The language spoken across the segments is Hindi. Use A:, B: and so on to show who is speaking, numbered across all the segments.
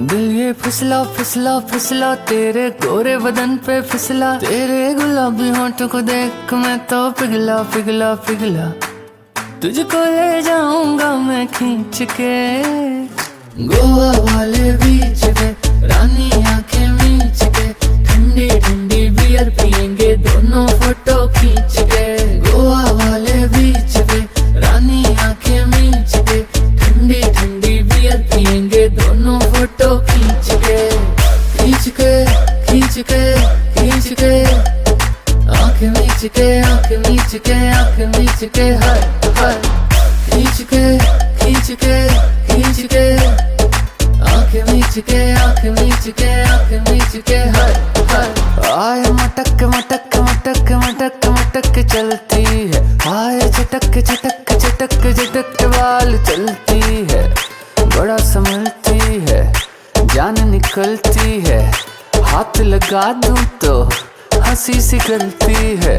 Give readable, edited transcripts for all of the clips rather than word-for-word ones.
A: दिल ये फिसला फिसला फिसला तेरे गोरे बदन पे फिसला, तेरे गुलाबी होंठों को देख मैं तो पिघला पिघला पिघला। तुझको ले जाऊंगा मैं खींच के गोवा वाले बीच पे, रानी आंखें मीच के, ठंडी ठंडी बियर पियेंगे दोनों फोटो खींच के। गोवा वाले बीच पे, रानी आंखें मीच के, ठंडी ठंडी बियर पियेंगे दोनों फोटो खींच के। खींच के खींच के खींच के, आंखें मीच के आंखें मीच के आंखें मीच के, हाय हाय। खींच के खींच के खींच के, आंखें मीच के आंखें मीच के आंखें मीच के, हाय हाय। आए मटक मटक मटक मटक मटक चलती है, आए चटक चटक चटक चटक बाल चलती है। बड़ा संभलती है, जान निकलती है, हाथ लगा दूं तो हंसी सी गलती है।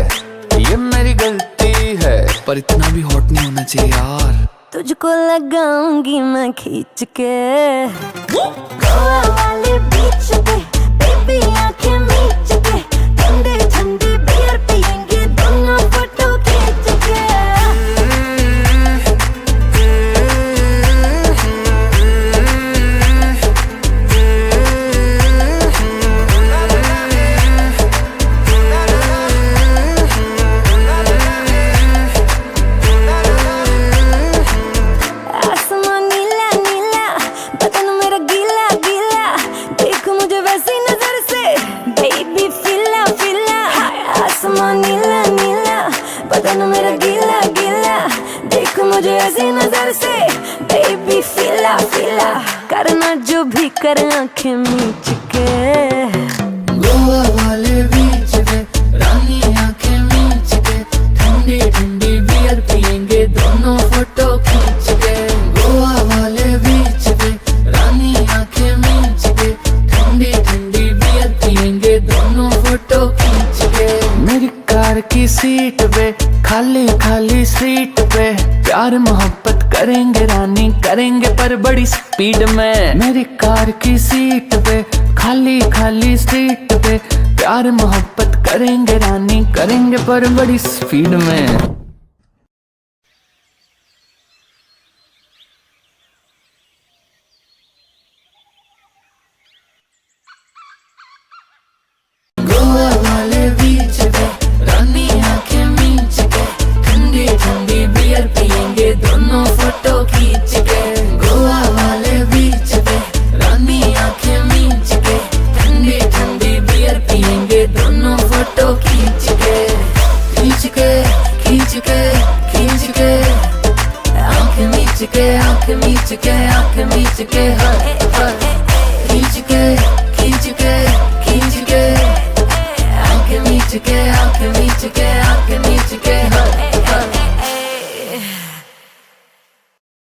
A: ये मेरी गलती है, पर इतना भी हॉट नहीं होना चाहिए यार।
B: तुझको लगाऊंगी मैं खींच के गोवा वाले बीच पे, बेबी आंखें मीच के, ठंडे ठंडे बियर पियेंगे दोनों फोटो खींच के। नीला नीला बदन मेरा गीला गीला, देख मुझे ऐसी नजर से बेबी फिला फिला, करना जो भी कर आंखें मीच के।
A: गोवा वाले बीच पे, रानी आंखें मीच के, ठंडी ठंडी बियर पियेंगे दोनों फोटो खींच के। गोवा वाले बीच पे, रानी आंखें मीच के, ठंडी ठंडी बियर पियेंगे दोनों फोटो खींच के। मेरी कार की सीट पे, खाली खाली स्ट्रीट पे, प्यार मोहब्बत करेंगे रानी करेंगे पर बड़ी स्पीड में। मेरी कार की सीट पे, खाली खाली स्ट्रीट पे, प्यार मोहब्बत करेंगे रानी करेंगे पर बड़ी स्पीड में। गोवा वाले बीच पे, रानी आंखें मीच के, ठंडी ठंडी बियर पियेंगे दोनों फोटो खींच के। गोवा वाले बीच पे, रानी आंखें मीच के, ठंडी ठंडी बियर पियेंगे दोनों फोटो खींच के। खींच के खींच के खींच के, आंखें मीच के आंखें मीच के आंखें मीच के, हाय हाय।